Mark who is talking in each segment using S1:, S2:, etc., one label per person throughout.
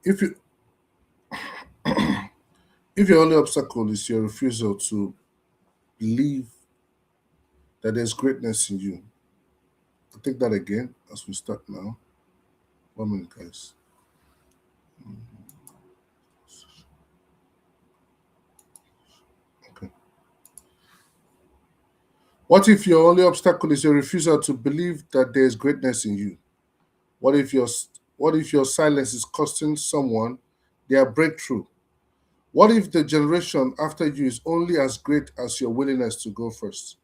S1: If you if your only obstacle is your refusal to believe that there's greatness in you, I'll take that again as we start now. 1 minute, guys. Okay. What if your only obstacle is your refusal to believe that there is greatness in you? What if your what if your silence is costing someone their breakthrough? What if the generation after you is only as great as your willingness to go first?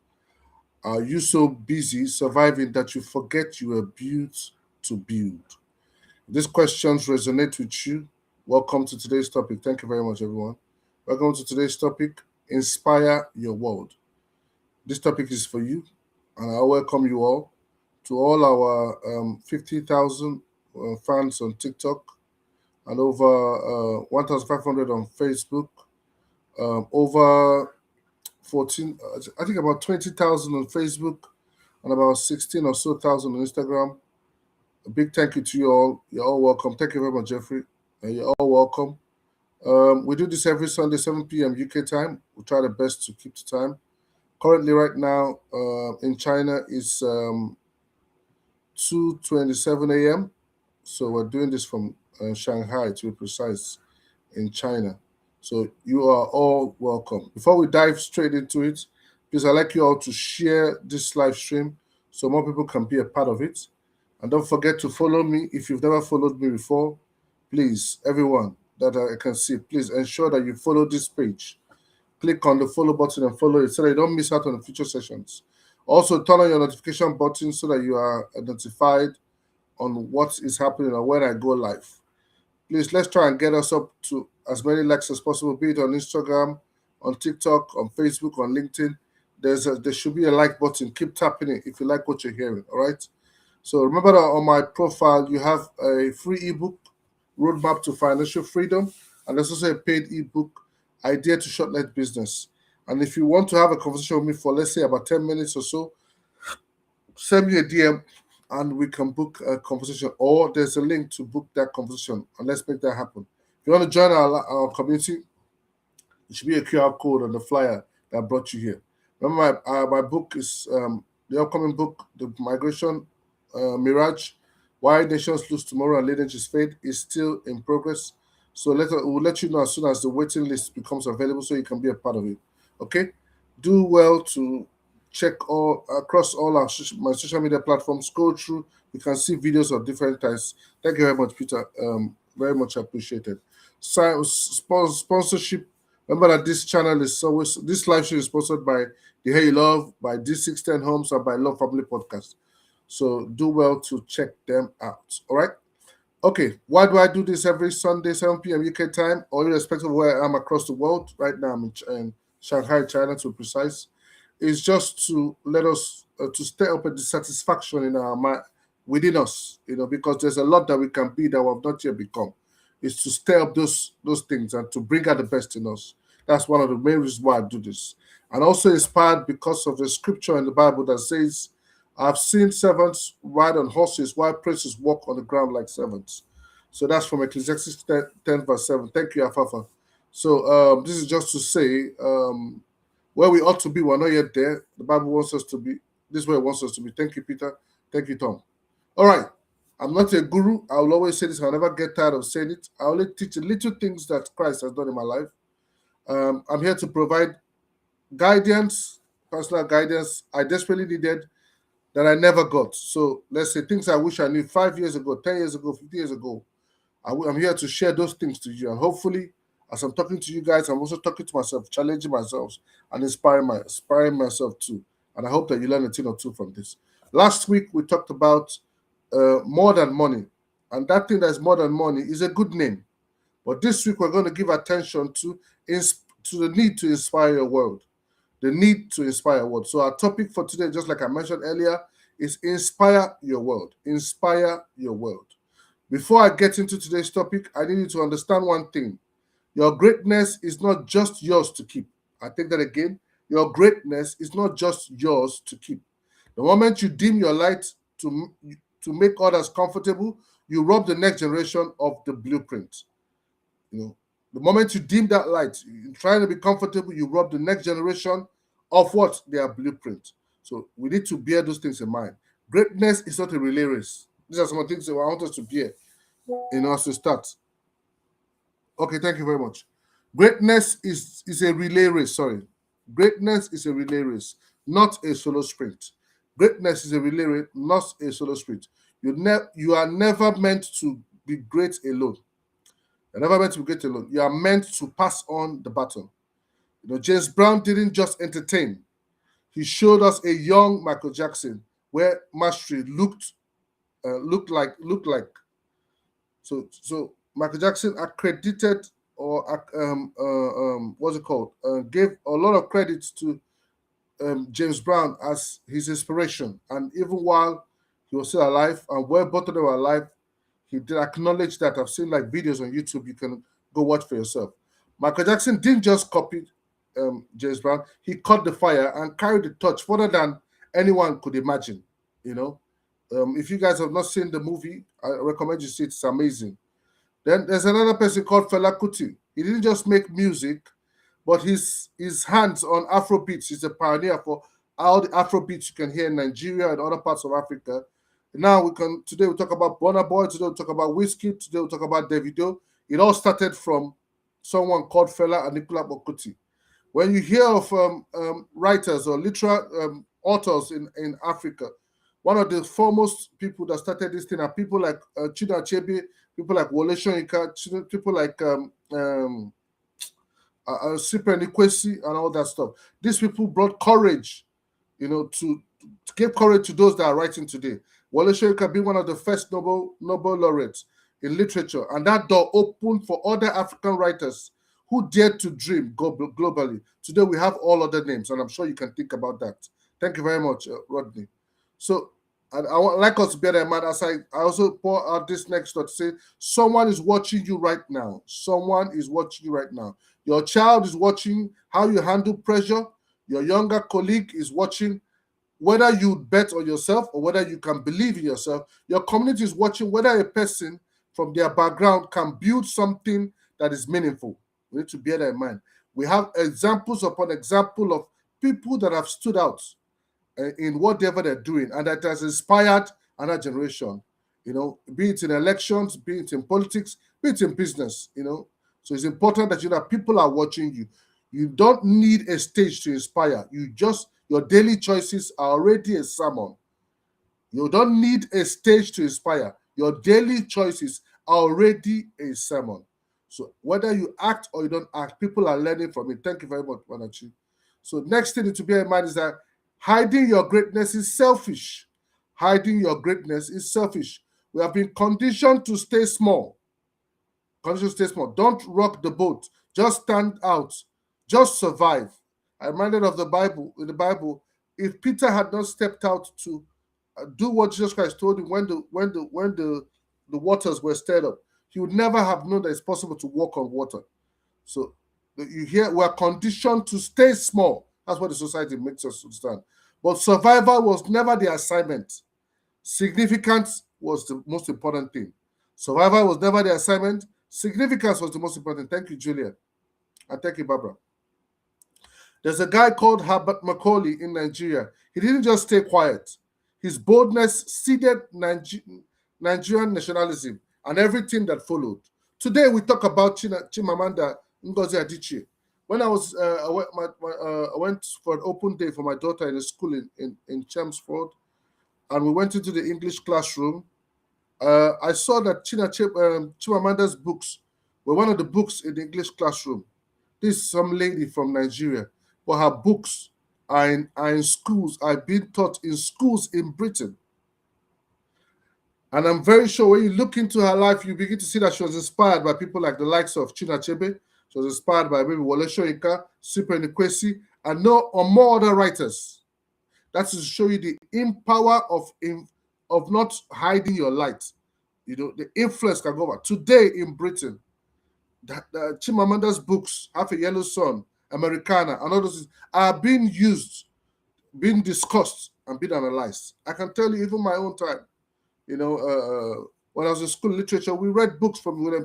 S1: Are you so busy surviving that you forget you were built to build? These questions resonate with you. Welcome to today's topic. Thank you very much, everyone. Welcome to today's topic, Inspire Your World. This topic is for you, and I welcome you all to all our 50,000 fans on TikTok and over 1,500 on Facebook, over 14, I think about 20,000 on Facebook, and about 16 or so thousand on Instagram. A big thank you to you all. You're all welcome. Thank you very much, Jeffrey. You're all welcome. We do this every Sunday, 7 p.m. UK time. We try the best to keep the time. Currently, right now, in China, it's 2:27 a.m. So we're doing this from Shanghai, to be precise, in China. So you are all welcome. Before we dive straight into it, please, I'd like you all to share this live stream so more people can be a part of it. And don't forget to follow me if you've never followed me before. Please, everyone that I can see, please ensure that you follow this page. Click on the follow button and follow it so that you don't miss out on the future sessions. Also, turn on your notification button so that you are notified on what is happening or when I go live. Please, let's try and get us up to as many likes as possible, be it on Instagram, on TikTok, on Facebook, on LinkedIn. There should be a like button. Keep tapping it if you like what you're hearing. All right. So remember that on my profile you have a free ebook, Roadmap to Financial Freedom, and there's also a paid ebook, Idea to Shortlet Business. And if you want to have a conversation with me for, let's say, about 10 minutes or so, send me a DM and we can book a conversation, or there's a link to book that conversation, and let's make that happen. If you want to join our community, it should be a QR code on the flyer that brought you here. Remember, my book is the upcoming book, The Migration Mirage, Why Nations Lose Tomorrow and Lineages Fade, is still in progress. So we'll let you know as soon as the waiting list becomes available so you can be a part of it. Okay? Do well to check all across all my social media platforms. Go through. You can see videos of different types. Thank you very much, Peter. Very much appreciated. Sponsorship. Remember that this channel is always this live show is sponsored by the Hey Love, by D610 Homes, and by Love Family Podcast. So do well to check them out. All right. Okay. Why do I do this every Sunday, 7 p.m. UK time, or irrespective of where I am across the world? Right now, I'm in Shanghai, China, to be precise. Is just to let us to stir up a dissatisfaction in our mind within us, because there's a lot that we can be that we have not yet become. Is to stir up those things and to bring out the best in us. That's one of the main reasons why I do this. And also inspired because of the scripture in the Bible that says, I've seen servants ride on horses while princes walk on the ground like servants. So that's from Ecclesiastes 10 verse 7. Thank you, Afafa. So this is just to say where we ought to be, we're not yet there. The Bible wants us to be this way it wants us to be. Thank you, Peter. Thank you, Tom. All right. I'm not a guru. I will always say this. I'll never get tired of saying it. I only teach the little things that Christ has done in my life. I'm here to provide guidance, personal guidance I desperately needed that I never got. So let's say things I wish I knew 5 years ago, 10 years ago, 50 years ago. I'm here to share those things to you. And hopefully, as I'm talking to you guys, I'm also talking to myself, challenging myself, and inspiring myself too. And I hope that you learn a thing or two from this. Last week, we talked about more than money. And that thing that is more than money is a good name. But this week, we're going to give attention to the need to inspire your world. The need to inspire your world. So our topic for today, just like I mentioned earlier, is inspire your world. Inspire your world. Before I get into today's topic, I need you to understand one thing. Your greatness is not just yours to keep. I take that again. Your greatness is not just yours to keep. The moment you dim your light to make others comfortable, you rob the next generation of the blueprint. You know, the moment you dim that light, you're trying to be comfortable, you rob the next generation of what? Their blueprint. So we need to bear those things in mind. Greatness is not a relay race. These are some of the things that I want us to bear as to start. Okay, thank you very much. Greatness is a relay race. Sorry, greatness is a relay race, not a solo sprint. Greatness is a relay race, not a solo sprint. You are never meant to be great alone. You're never meant to be great alone. You are meant to pass on the baton. James Brown didn't just entertain. He showed us a young Michael Jackson where mastery looked like. So Michael Jackson accredited or what's it called? Gave a lot of credit to James Brown as his inspiration, and even while he was still alive, and while both of them were alive, he did acknowledge that. I've seen like videos on YouTube. You can go watch for yourself. Michael Jackson didn't just copy James Brown. He caught the fire and carried the torch further than anyone could imagine. If you guys have not seen the movie, I recommend you see it. It's amazing. Then there's another person called Fela Kuti. He didn't just make music, but his hands on Afrobeats. He's a pioneer for all the Afrobeats you can hear in Nigeria and other parts of Africa. Now today we talk about Burna Boy, today we talk about Whiskey, today we talk about Davido. It all started from someone called Fela Anikulapo Kuti. When you hear of writers or literal authors in Africa, one of the foremost people that started this thing are people like Chinua Achebe, people like Wole Soyinka, people like Cyprian Ikwesi and all that stuff. These people brought courage, to give courage to those that are writing today. Wole Soyinka being one of the first Nobel laureates in literature, and that door opened for other African writers who dared to dream globally. Today we have all other names, and I'm sure you can think about that. Thank you very much, Rodney. So, and I would like us to bear that in mind as I also pour out this next thought to say, someone is watching you right now. Someone is watching you right now. Your child is watching how you handle pressure. Your younger colleague is watching whether you bet on yourself or whether you can believe in yourself. Your community is watching whether a person from their background can build something that is meaningful. We need to bear that in mind. We have examples upon example of people that have stood out in whatever they're doing, and that has inspired another generation, be it in elections, be it in politics, be it in business, So it's important that people are watching you. You don't need a stage to inspire. Your daily choices are already a sermon. You don't need a stage to inspire. Your daily choices are already a sermon. So whether you act or you don't act, people are learning from it. Thank you very much, Manachi. So next thing to bear in mind is that hiding your greatness is selfish. Hiding your greatness is selfish. We have been conditioned to stay small. Don't rock the boat. Just stand out. Just survive. I'm reminded of the Bible. In the Bible, if Peter had not stepped out to do what Jesus Christ told him when the waters were stirred up, he would never have known that it's possible to walk on water. So you hear, we are conditioned to stay small. That's what the society makes us understand. But survival was never the assignment. Significance was the most important thing. Survival was never the assignment. Significance was the most important. Thank you, Julia. And thank you, Barbara. There's a guy called Herbert Macaulay in Nigeria. He didn't just stay quiet. His boldness seeded Nigerian nationalism and everything that followed. Today, we talk about Chimamanda Ngozi Adichie. When I went for an open day for my daughter in a school in Chelmsford, and we went into the English classroom, I saw that Chimamanda's books were one of the books in the English classroom. This is some lady from Nigeria, but her books are in schools, are being taught in schools in Britain. And I'm very sure when you look into her life, you begin to see that she was inspired by people like the likes of Chinua Achebe. She was inspired by maybe Wole Soyinka, Cyprian Ikwesi, and more other writers. That's to show you the power of not hiding your light. The influence can go over. Today in Britain, Chimamanda's books, Half a Yellow Sun, Americana, and others are being used, being discussed, and being analyzed. I can tell you, even my own time, when I was in school literature, we read books from William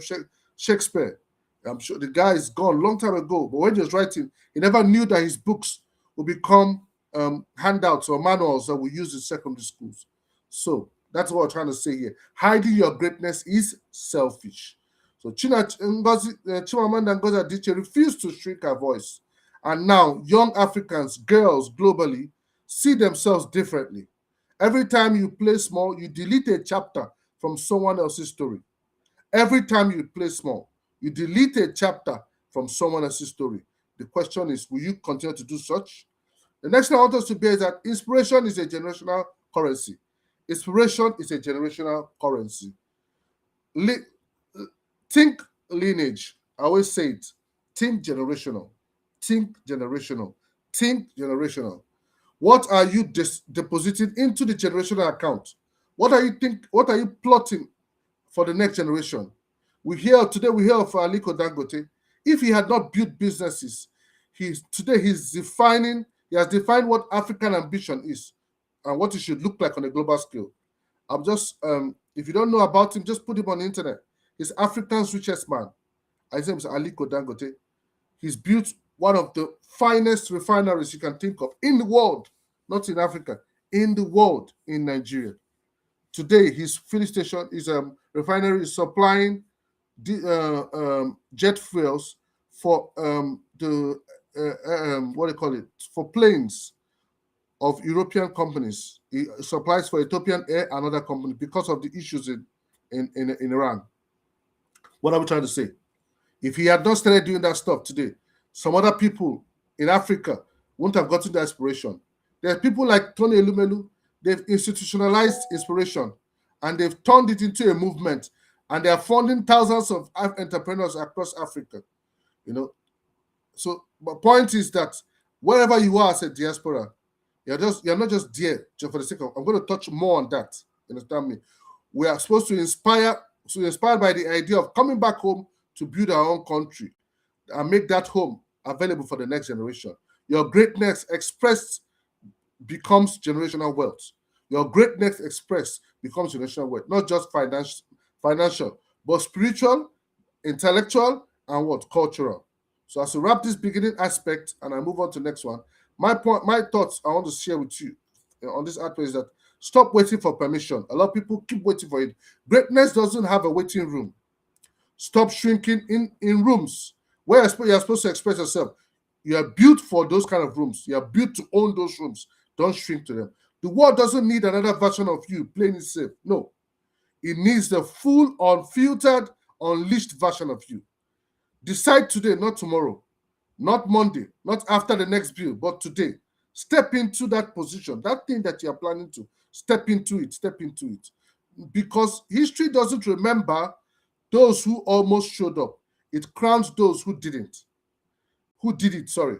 S1: Shakespeare. I'm sure the guy is gone long time ago, but when he was writing, he never knew that his books would become handouts or manuals that we use in secondary schools. So that's what I'm trying to say here. Hiding your greatness is selfish. So Chimamanda Ngozi Adichie refused to shrink her voice. And now young Africans, girls globally, see themselves differently. Every time you play small, you delete a chapter from someone else's story. Every time you play small, you delete a chapter from someone else's story. The question is, will you continue to do such? The next thing I want us to bear is that inspiration is a generational currency. Inspiration is a generational currency. Think lineage. I always say it. Think generational. Think generational. Think generational. What are you depositing into the generational account? What are you plotting for the next generation? We hear of Aliko Dangote. If he had not built businesses, he has defined what African ambition is and what it should look like on a global scale. I'm just if you don't know about him, just put him on the internet. He's Africa's richest man. His name is Aliko Dangote. He's built one of the finest refineries you can think of in the world, not in Africa, in the world, in Nigeria. Today, his filling station is refinery is supplying jet fuels for what do you call it, for planes of European companies. He supplies for Ethiopian Air and other companies because of the issues in Iran. What are we trying to say? If he had not started doing that stuff today, some other people in Africa wouldn't have gotten the inspiration. There are people like Tony Elumelu. They've institutionalized inspiration and they've turned it into a movement, and they are funding thousands of entrepreneurs across Africa. So the point is that wherever you are as a diaspora, you're not just there just for the sake of. I'm going to touch more on that. You understand me? We are supposed to inspired by the idea of coming back home to build our own country and make that home available for the next generation. Your greatness expressed becomes generational wealth. Your greatness expressed becomes generational wealth, not just financial, but spiritual, intellectual, and what? Cultural. So as we wrap this beginning aspect and I move on to the next one, my thoughts I want to share with you on this aspect is that stop waiting for permission. A lot of people keep waiting for it. Greatness doesn't have a waiting room. Stop shrinking in rooms where you're supposed to express yourself. You are built for those kind of rooms. You are built to own those rooms. Don't shrink to them. The world doesn't need another version of you playing it safe. No. It needs the full, unfiltered, unleashed version of you. Decide today, not tomorrow, not Monday, not after the next bill, but today. Step into that position, that thing that you are planning to. Step into it. Because history doesn't remember those who almost showed up. It crowns those who didn't. Who did it, sorry.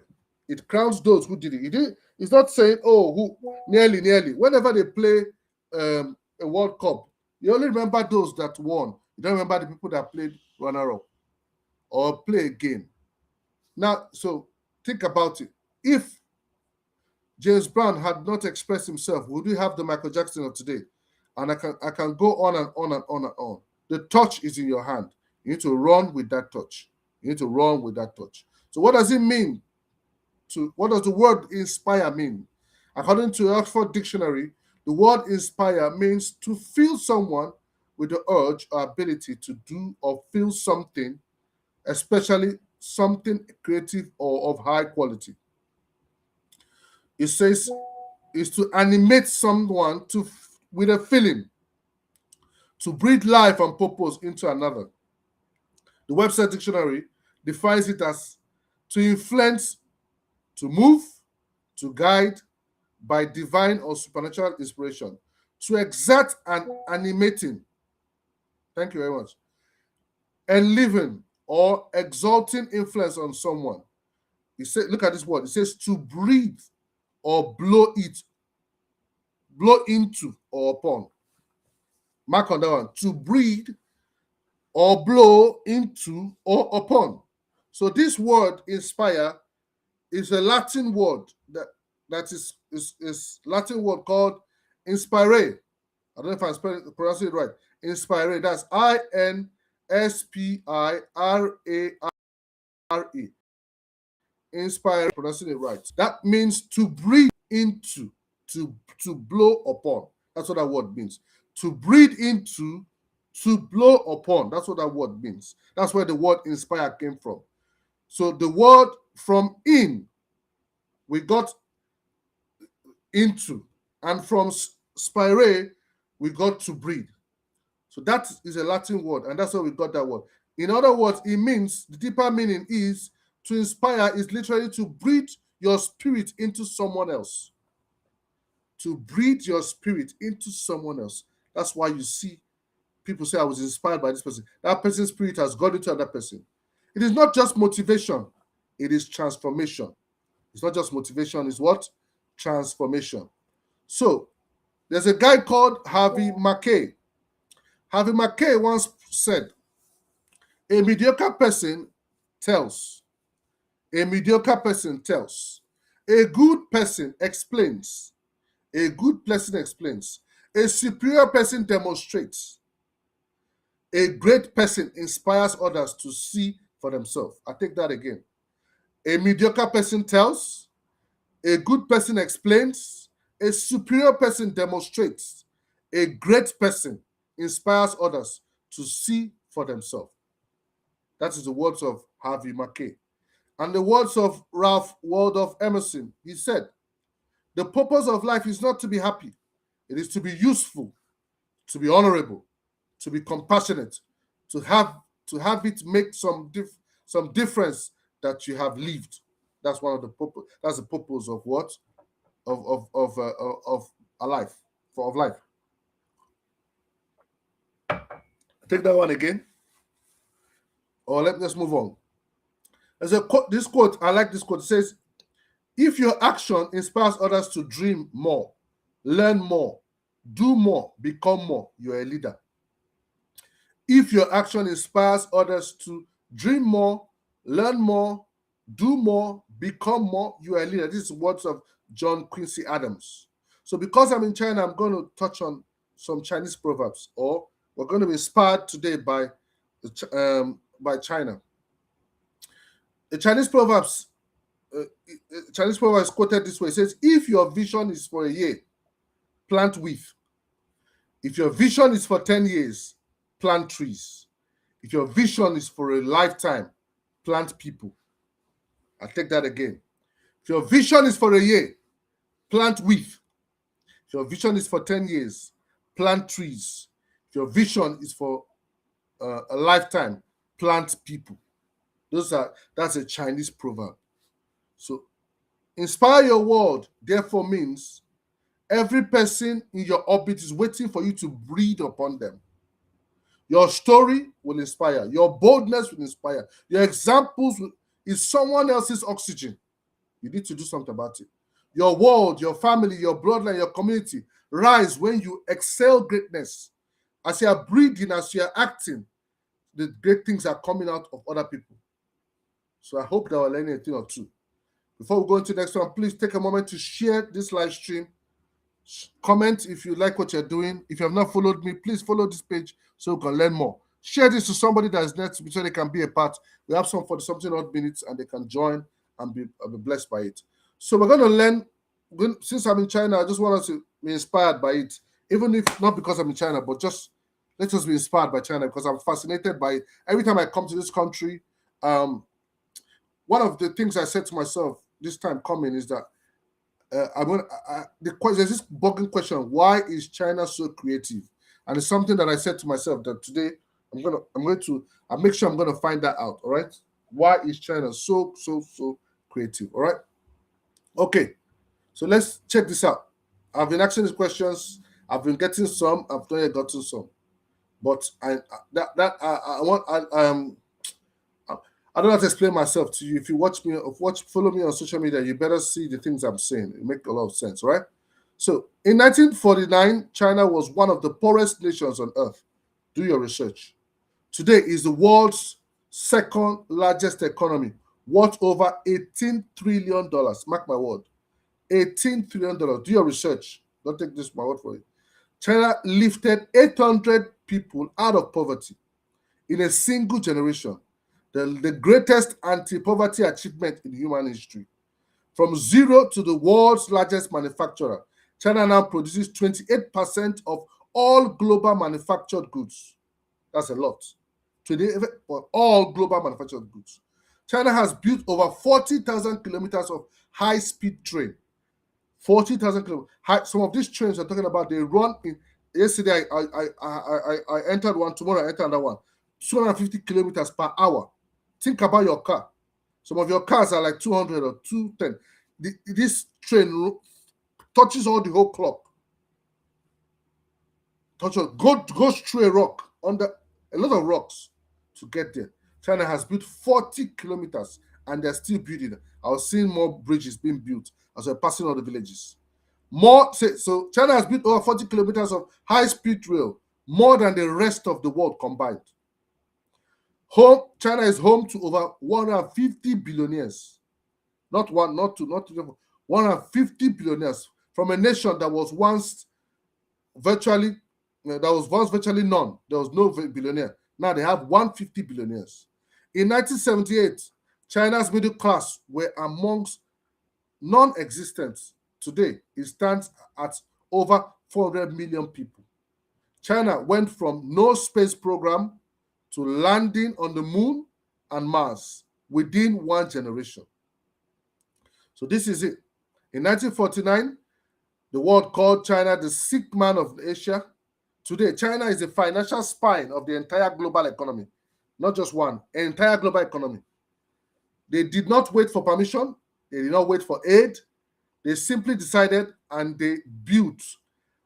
S1: It crowns those who did it. It's not saying, oh, who nearly. Whenever they play a World Cup, you only remember those that won. You don't remember the people that played runner-up or play a game. Now, so think about it. If James Brown had not expressed himself, would we have the Michael Jackson of today? And I can go on and on and on and on. The touch is in your hand. You need to run with that touch. So what does it mean? What does the word inspire mean? According to Oxford Dictionary, the word inspire means to fill someone with the urge or ability to do or feel something, especially something creative or of high quality. It says is to animate someone with a feeling, to breathe life and purpose into another. The Webster Dictionary defines it as to influence, to move, to guide by divine or supernatural inspiration, to exert an animating, thank you very much, enliven or exalting influence on someone. Look at this word. It says to breathe or blow into or upon. Mark on that one. To breathe or blow into or upon. So this word inspire is a Latin word that is Latin word called inspire. I don't know if I'm pronouncing it right. Inspire. That's Inspire. Inspire, pronouncing it right. That means to breathe into, to blow upon. That's what that word means. To breathe into, to blow upon. That's what that word means. That's where the word inspire came from. So the word from in, we got into, and from spire, we got to breathe. So that is a Latin word, and that's where we got that word. In other words, it means, the deeper meaning is, to inspire is literally to breathe your spirit into someone else. To breathe your spirit into someone else. That's why you see people say, I was inspired by this person. That person's spirit has gone into another person. It is not just motivation, it is transformation. It's not just motivation, it's what? Transformation. So, there's a guy called Harvey Mackay. Harvey Mackay once said, a mediocre person tells. A mediocre person tells. A good person explains. A good person explains. A superior person demonstrates. A great person inspires others to see for themselves. I take that again. A mediocre person tells. A good person explains. A superior person demonstrates. A great person inspires others to see for themselves. That is the words of Harvey Mackay. And the words of Ralph Waldo Emerson. He said, the purpose of life is not to be happy. It is to be useful, to be honorable, to be compassionate, to have it make some difference that you have lived. That's one of the purpose. That's the purpose of what? Of a life, of life. Take that one again. Or let's move on. There's a quote. This quote, I like this quote. It says, if your action inspires others to dream more, learn more, do more, become more, you're a leader. If your action inspires others to dream more, learn more, do more, become more, you are a leader. This is words of John Quincy Adams. So because I'm in China, I'm going to touch on some Chinese proverbs, or we're going to be inspired today by China. The Chinese proverbs quoted this way. It says, if your vision is for a year, plant wheat. If your vision is for 10 years, plant trees. If your vision is for a lifetime, plant people. I'll take that again. If your vision is for a year, plant wheat. If your vision is for 10 years, plant trees. If your vision is for a lifetime, plant people. That's a Chinese proverb. So, inspire your world, therefore, means every person in your orbit is waiting for you to breathe upon them. Your story will inspire. Your boldness will inspire. Your examples is someone else's oxygen. You need to do something about it. Your world, your family, your bloodline, your community rise when you excel greatness. As you are breathing, as you are acting, the great things are coming out of other people. So I hope that we're learning a thing or two. Before we go into the next one, please take a moment to share this live stream. Comment if you like what you're doing. If you have not followed me, please follow this page so you can learn more. Share this to somebody that is next so they can be a part. We have some for the something odd minutes and they can join and be blessed by it. So we're going to learn. Since I'm in China, I just want us to be inspired by it. Even if not because I'm in China, but just let us be inspired by China because I'm fascinated by it. Every time I come to this country, one of the things I said to myself this time coming is that there's this bugging question: why is China so creative? And it's something that I said to myself that today I'll make sure I'm going to find that out. All right, why is China so creative? All right, okay. So let's check this out. I've been asking these questions. I've been getting some. I've not yet gotten some, but I don't have to explain myself to you. If you follow me on social media, you better see the things I'm saying. It makes a lot of sense, right? So, in 1949, China was one of the poorest nations on earth. Do your research. Today is the world's second largest economy, worth over $18 trillion. Mark my word. $18 trillion. Do your research. Don't take this my word for it. China lifted 800 people out of poverty in a single generation, the greatest anti-poverty achievement in human history. From zero to the world's largest manufacturer, China now produces 28% of all global manufactured goods. That's a lot. 28% for all global manufactured goods. China has built over 40,000 kilometers of high-speed train. 40,000 kilometers. Some of these trains we're talking about, they run in. Yesterday, I entered one. Tomorrow, I enter another one. 250 kilometers per hour. Think about your car. Some of your cars are like 200 or 210. This train touches all the whole clock. Goes through a rock, under a lot of rocks to get there. China has built 40 kilometers and they're still building. I was seeing more bridges being built as we're passing all the villages. So China has built over 40 kilometers of high-speed rail, more than the rest of the world combined. China is home to over 150 billionaires. Not one, not two, not three, 150 billionaires from a nation that was once virtually none. There was no billionaire. Now they have 150 billionaires. In 1978, China's middle class were amongst non-existent. Today, it stands at over 400 million people. China went from no space program to landing on the moon and Mars within one generation. So this is it. In 1949, the world called China the sick man of Asia. Today, China is the financial spine of the entire global economy. Not just one, entire global economy. They did not wait for permission. They did not wait for aid. They simply decided and they built.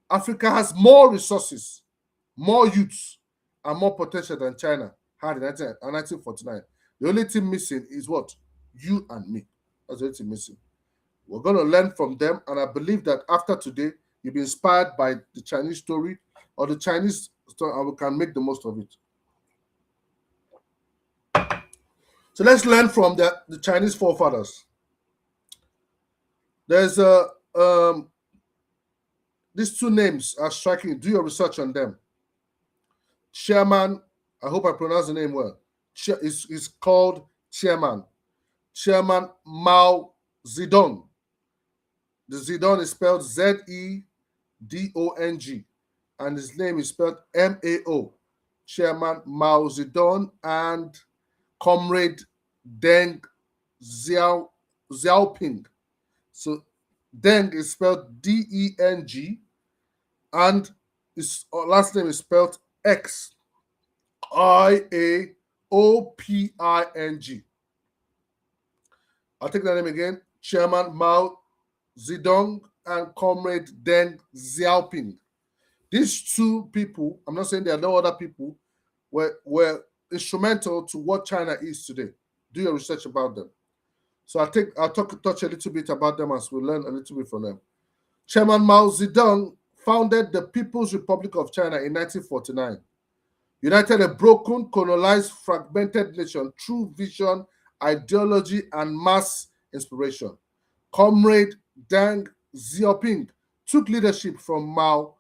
S1: Africa has more resources, more youths, and more potential than China had in 1949. The only thing missing is what? You and me. That's the only thing missing. We're going to learn from them, and I believe that after today, you'll be inspired by the Chinese story or the Chinese story, and we can make the most of it. So let's learn from the Chinese forefathers. There's these two names are striking. Do your research on them. Chairman, I hope I pronounce the name well. Is called Chairman Mao Zedong. The Zedong is spelled Zedong, and his name is spelled Mao. Chairman Mao Zedong and Comrade Deng Xiaoping. So Deng is spelled Deng, and his last name is spelled Xiaoping. I'll take that name again. Chairman Mao Zedong and Comrade Deng Xiaoping. These two people, I'm not saying there are no other people, were instrumental to what China is today. Do your research about them. So I'll touch a little bit about them as we learn a little bit from them. Chairman Mao Zedong founded the People's Republic of China in 1949. United a broken, colonized, fragmented nation through vision, ideology, and mass inspiration. Comrade Deng Xiaoping took leadership from Mao,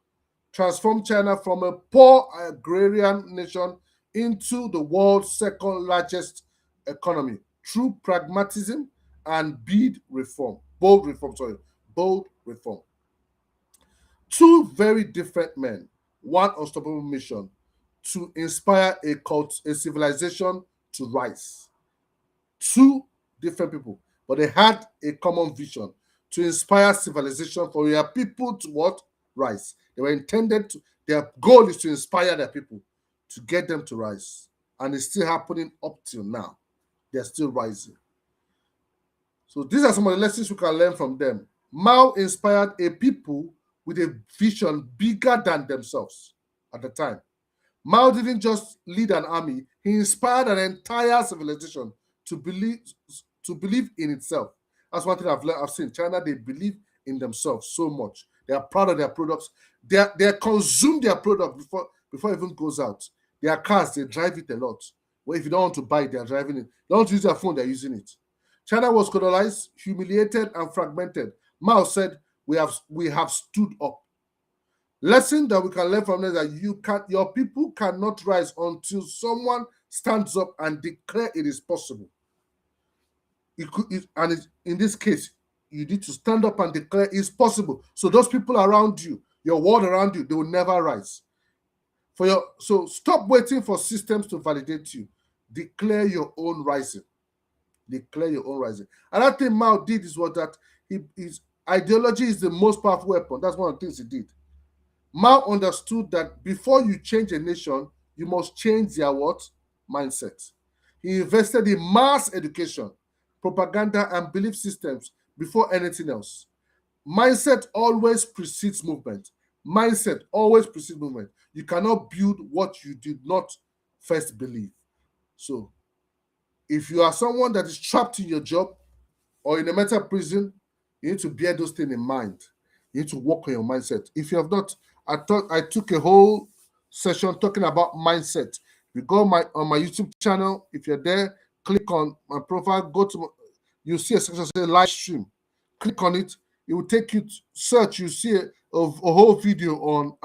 S1: transformed China from a poor agrarian nation into the world's second largest economy through pragmatism and bold reform. Two very different men, one unstoppable mission to inspire a civilization to rise. Two different people, but they had a common vision to inspire civilization for their people to what? Rise. They were intended to, their goal is to inspire their people, to get them to rise. And it's still happening up till now. They're still rising. So these are some of the lessons we can learn from them. Mao inspired a people with a vision bigger than themselves at the time. Mao didn't just lead an army, he inspired an entire civilization to believe in itself. That's one thing I've seen. China, they believe in themselves so much. They are proud of their products. They consume their product before it even goes out. Their cars, they drive it a lot. Well, if you don't want to buy it, they're driving it. They don't use their phone, they're using it. China was colonized, humiliated, and fragmented. Mao said, we have stood up. Lesson that we can learn from this is that your people cannot rise until someone stands up and declare it is possible. In this case, you need to stand up and declare it's possible. So those people around you, your world around you, they will never rise. So stop waiting for systems to validate you. Declare your own rising. Declare your own rising. Another thing Mao did was that his ideology is the most powerful weapon. That's one of the things he did. Mao understood that before you change a nation, you must change their what? Mindset. He invested in mass education, propaganda, and belief systems before anything else. Mindset always precedes movement. Mindset always precedes movement. You cannot build what you did not first believe. So, if you are someone that is trapped in your job or in a mental prison, you need to bear those things in mind. You need to work on your mindset. If you have not, I took a whole session talking about mindset. You go on my YouTube channel. If you're there, click on my profile. Go to you see a section say live stream. Click on it. It will take you to search. You see a whole video on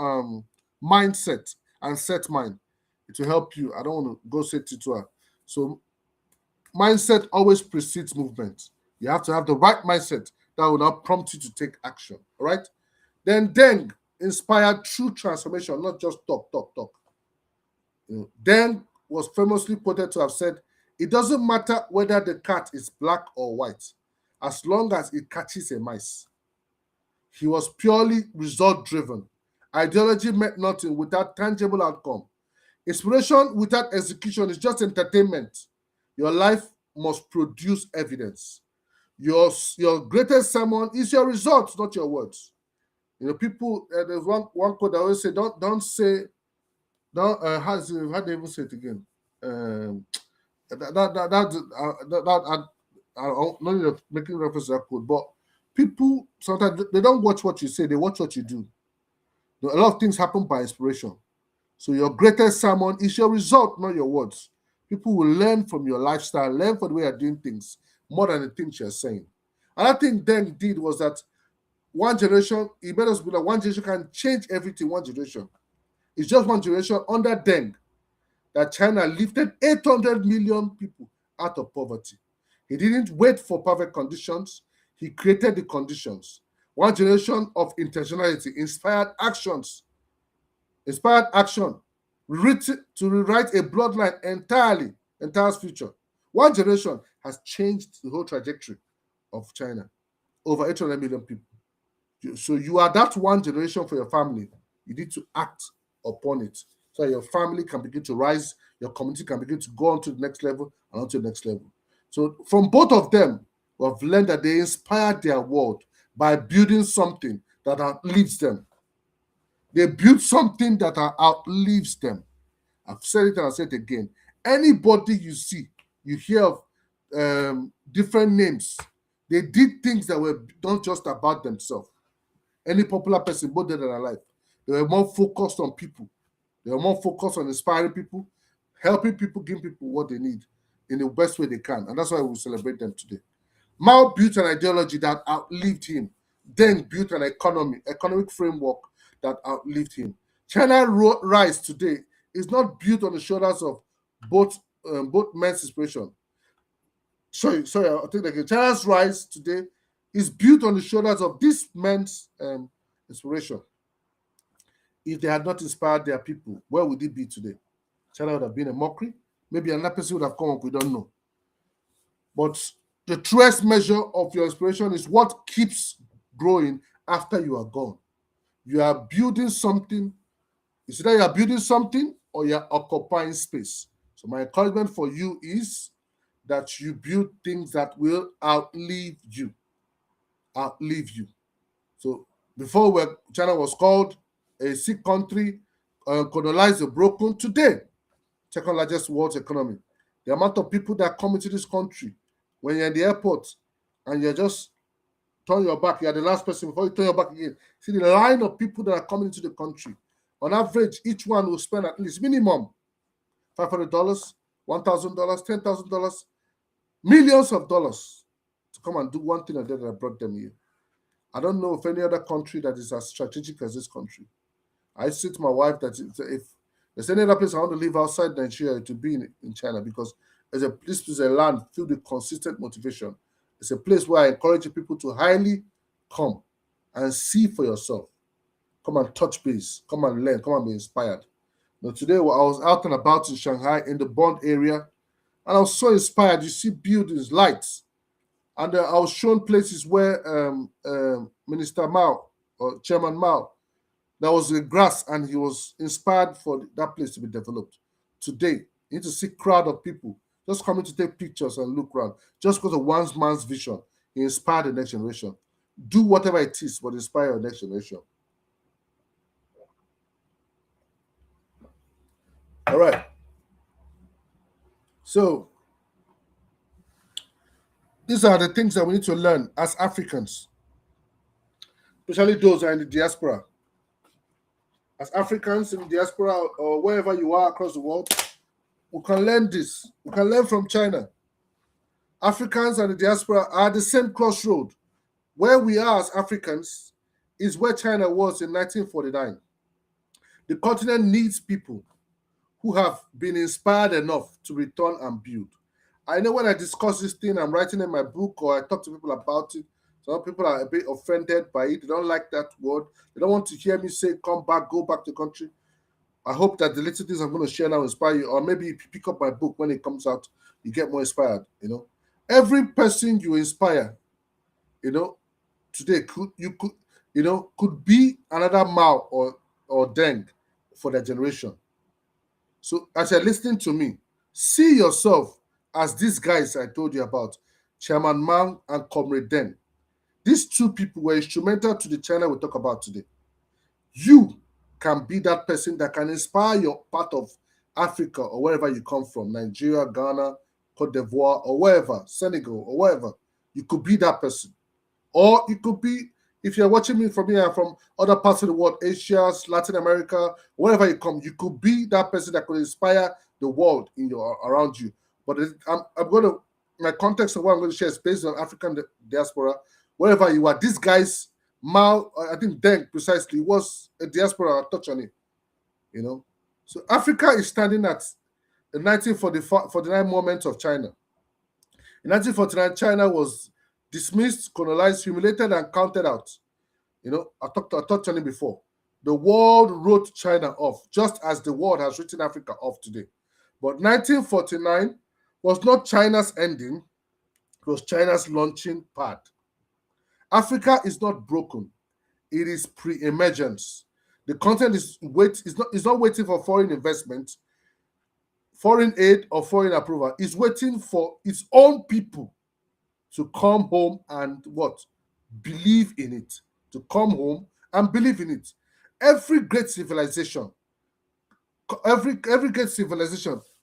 S1: mindset and set mind. It will help you. I don't want to go say tutorial. So mindset always precedes movement. You have to have the right mindset that will now prompt you to take action. All right. Then Deng inspired true transformation, not just talk. Deng was famously quoted to have said, "It doesn't matter whether the cat is black or white, as long as it catches a mice." He was purely result-driven. Ideology meant nothing without tangible outcome. Inspiration without execution is just entertainment. Your life must produce evidence. Your greatest sermon is your results, not your words. People. There's one quote I always say: don't say, don't. How do they even say it again? I'm not making reference to that quote, but people sometimes they don't watch what you say; they watch what you do. A lot of things happen by inspiration. So your greatest sermon is your result, not your words. People will learn from your lifestyle, learn from the way you're doing things, more than the things you're saying. Another thing Deng did was that one generation, it made us believe that one generation can change everything one generation. It's just one generation under Deng that China lifted 800 million people out of poverty. He didn't wait for perfect conditions. He created the conditions. One generation of intentionality, inspired action, to rewrite a bloodline entire future. One generation has changed the whole trajectory of China. Over 800 million people. So you are that one generation for your family. You need to act upon it so your family can begin to rise, your community can begin to go on to the next level and on to the next level. So from both of them, we have learned that they inspired their world by building something that outlives them. They built something that outlives them. I've said it and I'll say it again. Anybody you see, you hear of different names. They did things that were not just about themselves. Any popular person, both dead and alive, they were more focused on people. They were more focused on inspiring people, helping people, giving people what they need in the best way they can. And that's why we celebrate them today. Mao built an ideology that outlived him. Then built an economic framework that outlived him. China's rise today is not built on the shoulders of both men's inspiration. Sorry, I'll take that again. China's rise today is built on the shoulders of this men's inspiration. If they had not inspired their people, where would it be today? China would have been a mockery. Maybe another person would have come up, we don't know. But the truest measure of your inspiration is what keeps growing after you are gone. You are building something. It's either you are building something or you are occupying space. So my encouragement for you is that you build things that will outlive you. Outlive you. So before China was called a sick country, colonized and broken, today, second largest world economy. The amount of people that come into this country, when you're in the airport and you just turn your back, you're the last person before you turn your back again. See the line of people that are coming into the country. On average, each one will spend at least minimum $500, $1,000, $10,000, millions of dollars to come and do one thing or the other that brought them here. I don't know of any other country that is as strategic as this country. I say to my wife that if there's any other place I want to live outside Nigeria, to be in China, because this is a land filled with consistent motivation. It's a place where I encourage people to highly come and see for yourself. Come and touch base. Come and learn. Come and be inspired. Now, today, I was out and about in Shanghai in the Bond area, and I was so inspired. You see buildings, lights, and I was shown places where Minister Mao or Chairman Mao, there was a grass, and he was inspired for that place to be developed. Today, you need to see crowd of people just coming to take pictures and look around. Just because of one man's vision, he inspired the next generation. Do whatever it is, but inspire your next generation. All right. So these are the things that we need to learn as Africans, especially those who are in the diaspora. As Africans in the diaspora or wherever you are across the world, we can learn this. We can learn from China. Africans and the diaspora are at the same crossroad. Where we are as Africans is where China was in 1949. The continent needs people who have been inspired enough to return and build. I know when I discuss this thing, I'm writing in my book or I talk to people about it, some people are a bit offended by it. They don't like that word. They don't want to hear me say, come back, go back to the country. I hope that the little things I'm going to share now inspire you, or maybe if you pick up my book when it comes out, you get more inspired. Every person you inspire, today could be another Mao or Deng for their generation. So as you're listening to me, see yourself as these guys I told you about, Chairman Mao and Comrade Deng. These two people were instrumental to the China we talk about today. You can be that person that can inspire your part of Africa or wherever you come from, Nigeria, Ghana, Cote d'Ivoire, or wherever, Senegal, or wherever. You could be that person. Or you could be, if you're watching me from here, from other parts of the world, Asia, Latin America, wherever you come, you could be that person that could inspire the world around you. But I'm going to, my context of what I'm going to share is based on African diaspora. Wherever you are, these guys, Mao, I think Deng precisely, was a diaspora. I'll touch on it. So Africa is standing at the 1949 moment of China. In 1949, China was dismissed, colonized, humiliated, and counted out. I touched on it before. The world wrote China off, just as the world has written Africa off today. But 1949 was not China's ending, it was China's launching pad. Africa is not broken. It is pre-emergence. The continent is not waiting for foreign investment, foreign aid, or foreign approval. It's waiting for its own people to come home and what? Believe in it. To come home and believe in it. Every great civilization,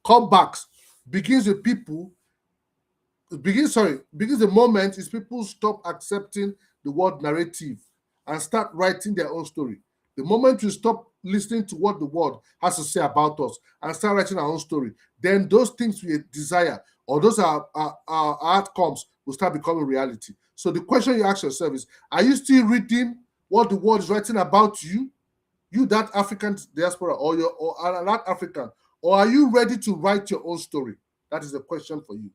S1: comebacks begins with people. Begins the moment is people stop accepting the word narrative and start writing their own story. The moment we stop listening to what the world has to say about us and start writing our own story, then those things we desire or those are our outcomes will start becoming reality. So the question you ask yourself is, are you still reading what the world is writing about you? You, that African diaspora, or that African, or are you ready to write your own story? That is the question for you.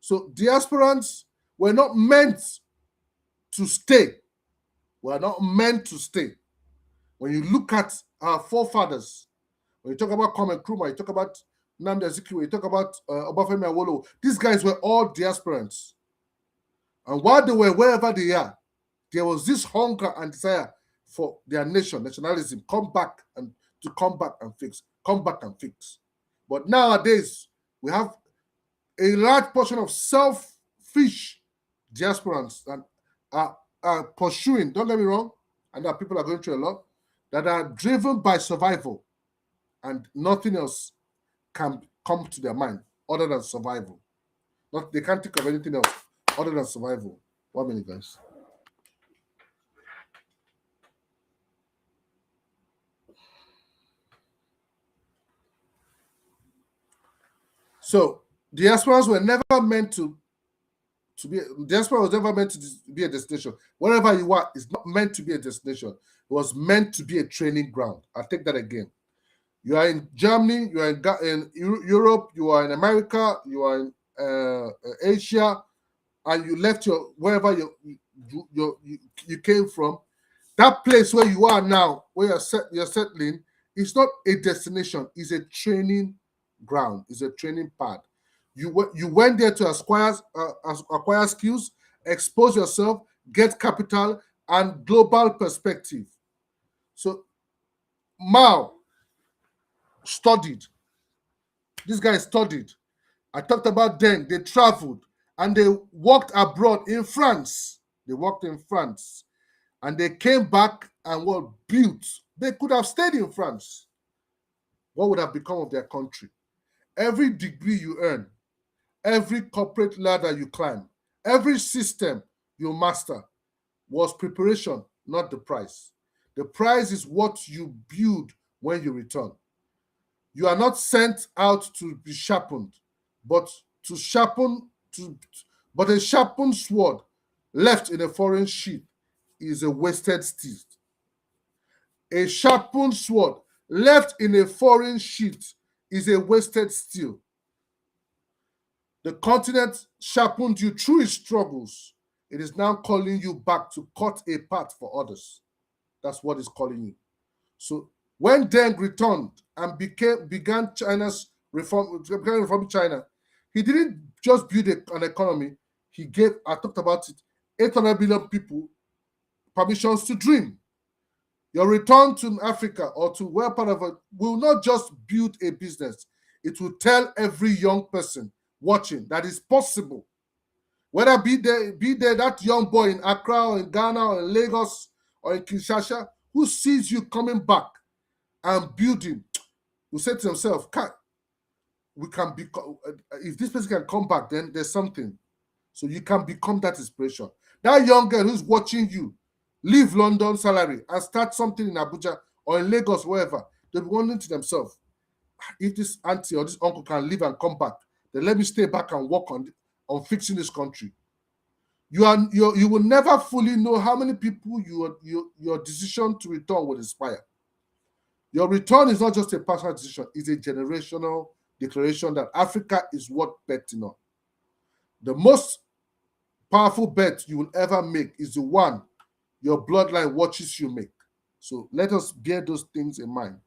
S1: So diasporans were not meant to stay. We are not meant to stay. When you look at our forefathers, when you talk about Kwame Nkrumah, you talk about Nnamdi Azikiwe, you talk about Obafemi Awolowo, these guys were all diasporans. And while they were wherever they are, there was this hunger and desire for their nation, nationalism, come back and fix. But nowadays, we have a large portion of selfish diasporans that are pursuing, don't get me wrong, and that people are going through a lot, that are driven by survival, and nothing else can come to their mind other than survival. They can't think of anything else other than survival. 1 minute, guys. So diasporans were never meant to to be. Diaspora was never meant to be a destination. Wherever you are, it's not meant to be a destination. It was meant to be a training ground. I'll take that again. You are in Germany, you are in Europe, you are in America, you are in Asia, and you left your wherever you came from. That place where you are now, where you're settling, is not a destination. It's a training ground. It's a training pad. You went there to acquire skills, expose yourself, get capital and global perspective. So Mao studied. This guy studied. I talked about them. They traveled and they worked abroad in France. They worked in France and they came back and were built. They could have stayed in France. What would have become of their country? Every degree you earn, every corporate ladder you climb, every system you master was preparation, not the price. The price is what you build when you return. You are not sent out to be sharpened, but to sharpen but a sharpened sword left in a foreign sheath is a wasted steel. A sharpened sword left in a foreign sheath is a wasted steel. The continent sharpened you through its struggles. It is now calling you back to cut a path for others. That's what it's calling you. So when Deng returned and began China's reform, China, he didn't just build an economy. He gave, I talked about it, 800 billion people permissions to dream. Your return to Africa or to where part of it will not just build a business. It will tell every young person watching that it's possible. Whether be there that young boy in Accra or in Ghana or in Lagos or in Kinshasa who sees you coming back and building, will say to himself, we can become, if this person can come back, then there's something. So you can become that inspiration. That young girl who's watching you leave London salary and start something in Abuja or in Lagos, wherever, they'll be wondering to themselves, if this auntie or this uncle can leave and come back, then let me stay back and work on fixing this country. You will never fully know how many people your decision to return will inspire. Your return is not just a personal decision, it's a generational declaration that Africa is worth betting on. The most powerful bet you will ever make is the one your bloodline watches you make. So let us bear those things in mind.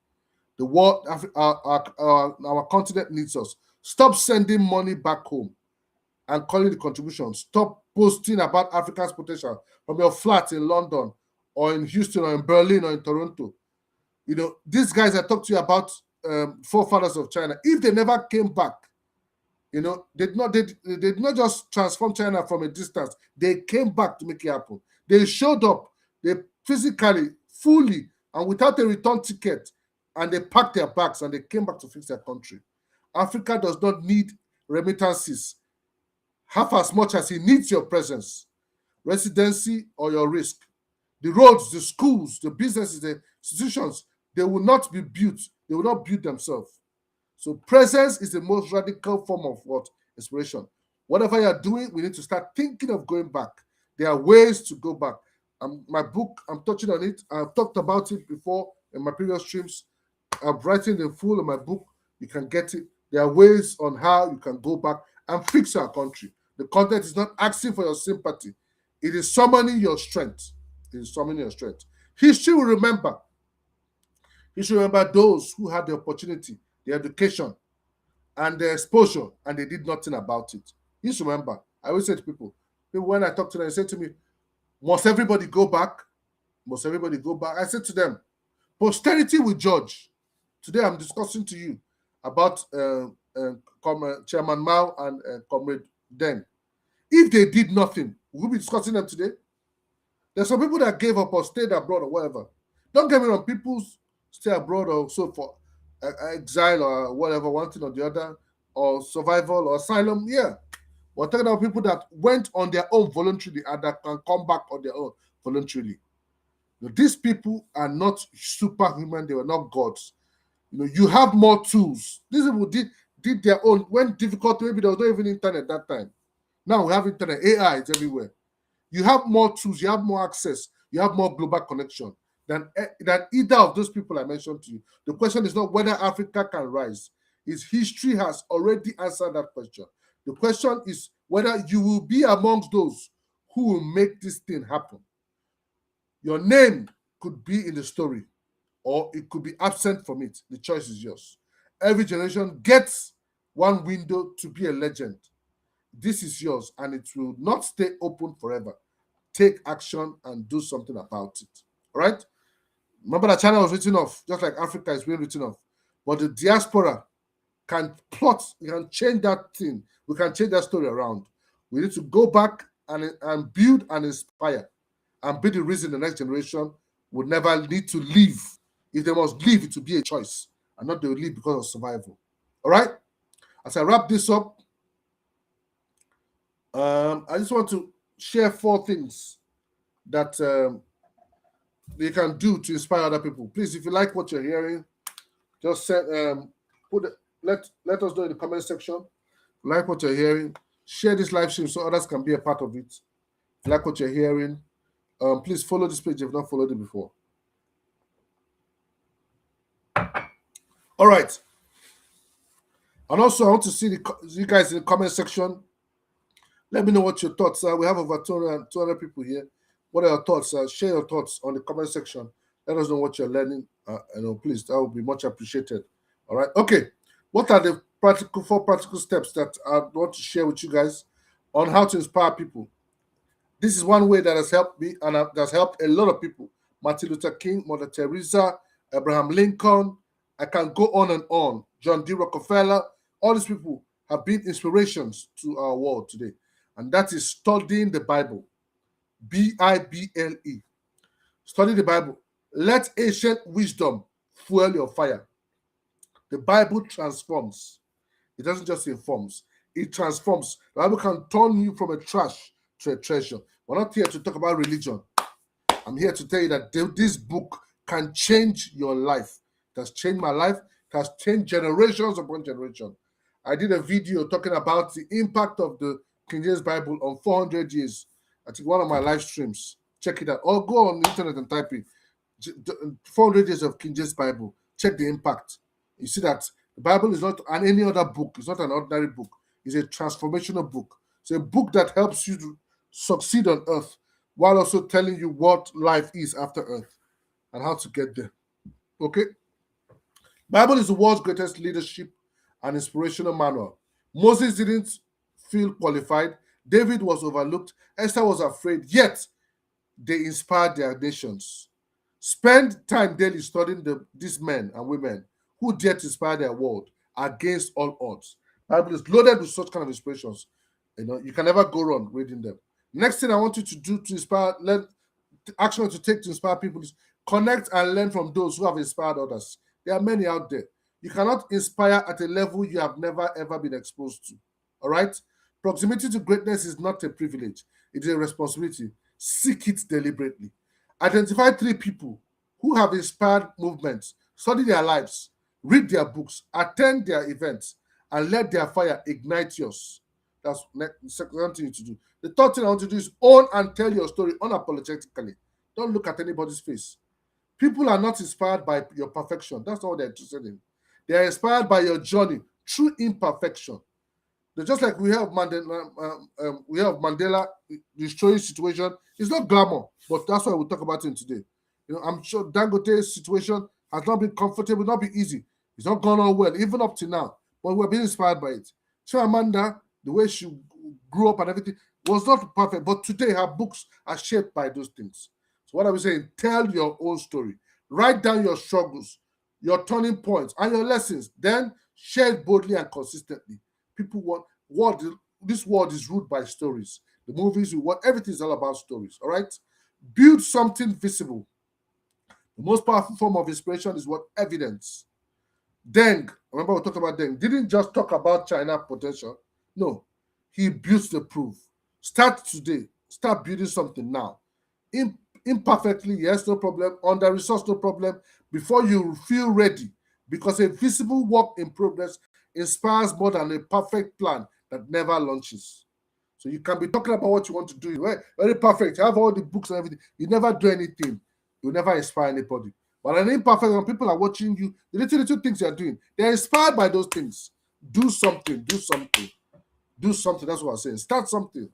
S1: The world, our continent needs us. Stop sending money back home and calling the contribution. Stop posting about Africa's potential from your flat in London or in Houston or in Berlin or in Toronto. You know, these guys I talked to you about, forefathers of China, if they never came back, you know, they did not just transform China from a distance. They came back to make it happen. They showed up, they physically, fully, and without a return ticket, and they packed their bags and they came back to fix their country. Africa does not need remittances half as much as it needs your presence, residency, or your risk. The roads, the schools, the businesses, the institutions, they will not be built. They will not build themselves. So presence is the most radical form of what? Inspiration. Whatever you're doing, we need to start thinking of going back. There are ways to go back. My book, I'm touching on it. I've talked about it before in my previous streams. I'm writing in full in my book. You can get it. There are ways on how you can go back and fix our country. The content is not asking for your sympathy. It is summoning your strength. It is summoning your strength. History will remember. History will remember those who had the opportunity, the education, and the exposure, and they did nothing about it. Just remember, I always say to people when I talk to them, they say to me, must everybody go back? Must everybody go back? I said to them, posterity will judge. Today I'm discussing to you about Chairman Mao and Comrade Deng. If they did nothing, we'll be discussing them today. There's some people that gave up or stayed abroad or whatever. Don't get me wrong, people stay abroad or so for exile or whatever, one thing or the other, or survival or asylum, yeah. We're talking about people that went on their own voluntarily and that can come back on their own voluntarily. Now, these people are not superhuman, they were not gods. You know, you have more tools. These people did their own. When difficult, maybe there was not even internet that time. Now we have internet, AI is everywhere. You have more tools, you have more access, you have more global connection than either of those people I mentioned to you. The question is not whether Africa can rise. Its history has already answered that question. The question is whether you will be amongst those who will make this thing happen. Your name could be in the story, or it could be absent from it. The choice is yours. Every generation gets one window to be a legend. This is yours, and it will not stay open forever. Take action and do something about it. All right? Remember that China was written off, just like Africa is being written off. But the diaspora can plot, we can change that thing. We can change that story around. We need to go back and build and inspire and be the reason the next generation would never need to leave. If they must leave, it will be a choice and not they will leave because of survival. All right? As I wrap this up, I just want to share 4 things that you can do to inspire other people. Please, if you like what you're hearing, just send, let us know in the comment section. If you like what you're hearing, share this live stream so others can be a part of it. If you like what you're hearing, please follow this page if you've not followed it before. All right. And also, I want to see you guys in the comment section. Let me know what your thoughts are. We have over 200 people here. What are your thoughts? Share your thoughts on the comment section. Let us know what you're learning. Please, that would be much appreciated. All right. Okay. What are the 4 practical steps that I want to share with you guys on how to inspire people? This is one way that has helped me and that's helped a lot of people. Martin Luther King, Mother Teresa, Abraham Lincoln. I can go on and on. John D. Rockefeller. All these people have been inspirations to our world today. And that is studying the Bible. Bible. Study the Bible. Let ancient wisdom fuel your fire. The Bible transforms. It doesn't just informs. It transforms. The Bible can turn you from a trash to a treasure. We're not here to talk about religion. I'm here to tell you that this book can change your life. It has changed my life. It has changed generations upon generation. I did a video talking about the impact of the King James Bible on 400 years. I think one of my live streams. Check it out. Or go on the internet and type in 400 years of King James Bible. Check the impact. You see that the Bible is not any other book. It's not an ordinary book. It's a transformational book. It's a book that helps you to succeed on earth while also telling you what life is after earth and how to get there. Okay? Bible is the world's greatest leadership and inspirational manual. Moses didn't feel qualified. David was overlooked. Esther was afraid. Yet, they inspired their nations. Spend time daily studying these men and women who dare to inspire their world against all odds. Bible is loaded with such kind of inspirations. You can never go wrong reading them. Next thing I want you to do to inspire, action to take to inspire people is connect and learn from those who have inspired others. There are many out there. You cannot inspire at a level you have never ever been exposed to. All right? Proximity to greatness is not a privilege. It is a responsibility. Seek it deliberately. Identify 3 people who have inspired movements. Study their lives. Read their books. Attend their events. And let their fire ignite yours. That's the second thing to do. The third thing I want to do is own and tell your story unapologetically. Don't look at anybody's face. People are not inspired by your perfection. That's not what they're interested in. They are inspired by your journey through imperfection. They're just like we have Mandela destroying situation. It's not glamour, but that's why we'll talk about it today. I'm sure Dangote's situation has not been comfortable, not been easy. It's not gone all well, even up to now. But we're being inspired by it. So Amanda, the way she grew up and everything, was not perfect. But today her books are shaped by those things. So what are we saying? Tell your own story. Write down your struggles, your turning points, and your lessons. Then share it boldly and consistently. People this world is ruled by stories. The movies, everything is all about stories. All right? Build something visible. The most powerful form of inspiration is what? Evidence. Deng, remember we talked about Deng, didn't just talk about China potential. No, he built the proof. Start today. Start building something now. Imperfectly, yes, no problem. Under resource, no problem. Before you feel ready, because a visible work in progress inspires more than a perfect plan that never launches. So you can be talking about what you want to do. You're very perfect. You have all the books and everything. You never do anything. You never inspire anybody. But an imperfect, when people are watching you, the little things you're doing, they're inspired by those things. Do something. Do something. Do something. That's what I'm saying. Start something.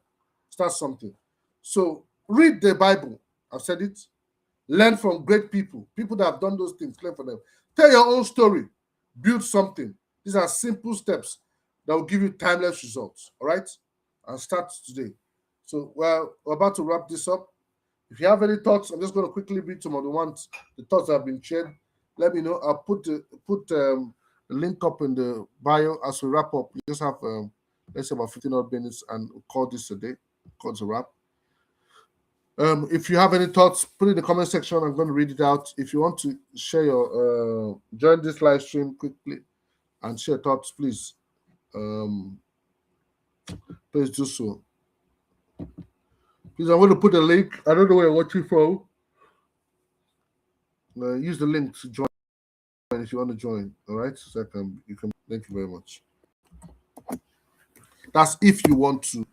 S1: Start something. So read the Bible. I've said it. Learn from great people. People that have done those things. Learn from them. Tell your own story. Build something. These are simple steps that will give you timeless results. All right? And start today. So we're about to wrap this up. If you have any thoughts, I'm just going to quickly read some of the thoughts that have been shared. Let me know. I'll put the link up in the bio as we wrap up. We just have let's say about 15 odd minutes and we'll call this a day. Call it a wrap. If you have any thoughts, put it in the comment section. I'm going to read it out. If you want to share your join this live stream quickly and share thoughts, please please do so. Please, I'm going to put a link. I don't know where you're watching from. Use the link to join if you want to join. All right, so you can. Thank you very much. That's if you want to.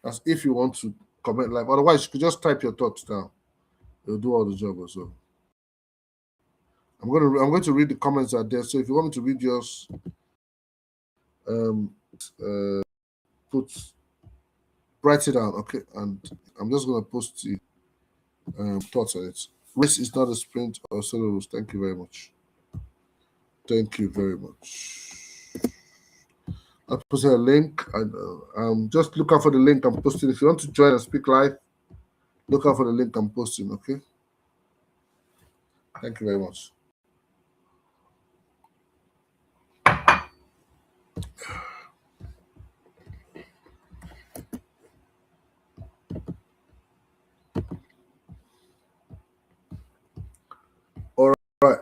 S1: That's if you want to comment live. Otherwise, you could just type your thoughts down. It'll do all the job also. I'm going to read the comments out there. So if you want me to read yours, write it down, okay? And I'm just going to post the thoughts on it. Race is not a sprint or solo rules. Thank you very much. Thank you very much. I'll post a link and just look out for the link I'm posting. If you want to join and speak live, look out for the link I'm posting, okay? Thank you very much. All right.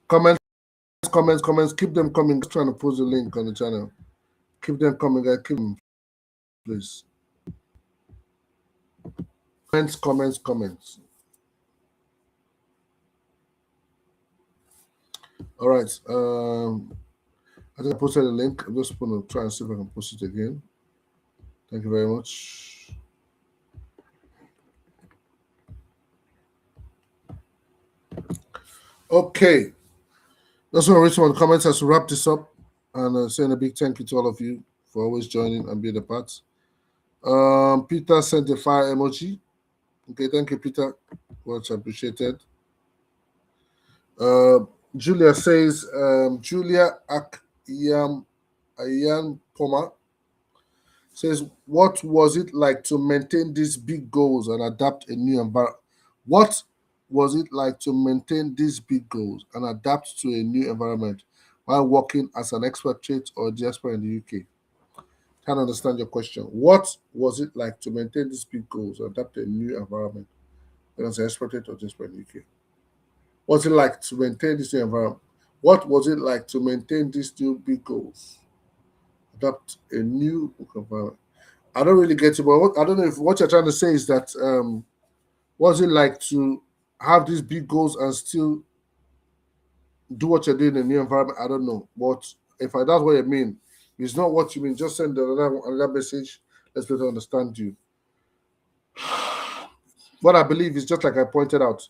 S1: Comments. Keep them coming. Just trying to post the link on the channel. Keep them coming, guys. Keep them, please. Comments. All right. I think I posted a link. I'm just going to try and see if I can post it again. Thank you very much. Okay. That's what I read some of the comments as to wrap this up. And saying a big thank you to all of you for always joining and being a part. Peter sent a fire emoji. Okay, thank you, Peter. Much appreciated. Julia says, Julia Ayan Poma says, what was it like to maintain these big goals and adapt a new environment? What was it like to maintain these big goals and adapt to a new environment while working as an expatriate or diaspora in the UK? Can't understand your question. What was it like to maintain these big goals and adapt to a new environment as an expatriate or diaspora in the UK? What's it like to maintain this new environment? What was it like to maintain these two big goals? Adapt a new environment. I don't really get it, but I don't know if what you're trying to say is that what's it like to have these big goals and still do what you're doing in a new environment? I don't know. But if that's what you mean, it's not what you mean. Just send another message. Let's better understand you. What I believe is just like I pointed out,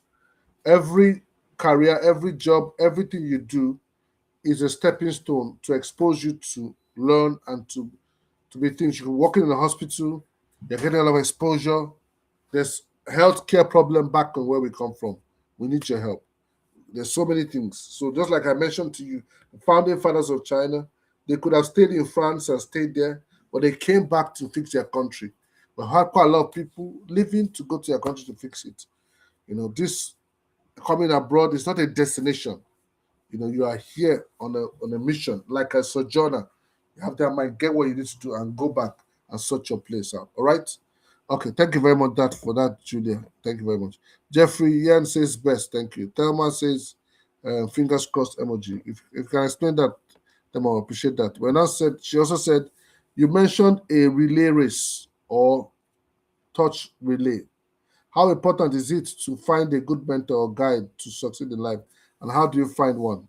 S1: every career, every job, everything you do is a stepping stone to expose you to learn and to be things. You're working in a hospital, you're getting a lot of exposure. There's healthcare problem back on where we come from. We need your help. There's so many things. So just like I mentioned to you, the founding fathers of China, they could have stayed in France and stayed there, but they came back to fix their country. We had quite a lot of people leaving to go to their country to fix it. This coming abroad is not a destination. You are here on a mission, like a sojourner. You have that mind, get what you need to do, and go back and sort your place out. All right. Okay, thank you very much for that, Julia. Thank you very much. Jeffrey Yan says best. Thank you. Thelma says fingers crossed emoji. If you can explain that, Thelma, I appreciate that. When I said, she also said, you mentioned a relay race or touch relay. How important is it to find a good mentor or guide to succeed in life? And how do you find one?